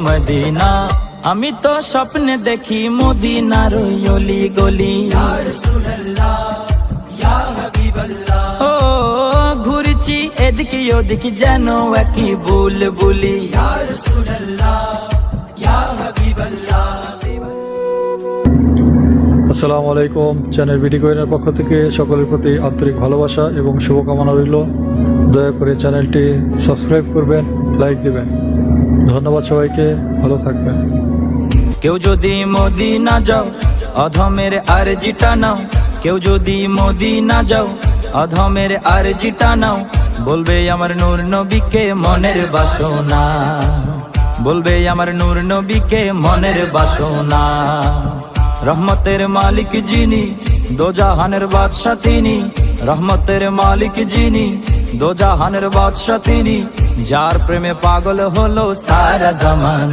Medina. আমি তো স্বপ্নে দেখি মদিনার ওই অলি গলি। ও ঘুরছি এদিকে ওদিকে যেন একই বুলবুলি। আসসালামু আলাইকুম। চ্যানেল বিডি কোয়েনের পক্ষ থেকে সকলের প্রতি আন্তরিক ভালোবাসা এবং শুভকামনা রইল। দয়া করে চ্যানেলটি সাবস্ক্রাইব করবেন, লাইক দিবেন। ধন্যবাদ সবাইকে, ভালো থাকবেন। কেউ যদি মদিনা যাও অধমের আরজিটা নাও। কেউ যদি মদিনা যাও অধমের আরজিটা নাও। বলবে আমার নূর নবীকে মনের বাসনা। বলবে আমার নূর নবীকে মনের বাসনা। রহমতের মালিক যিনি, দোজাহানের বাদশা তিনি। রহমতের মালিক যিনি, দোজাহানের বাদশা তিনি। যার প্রেমে পাগল হলো সারা জামানা।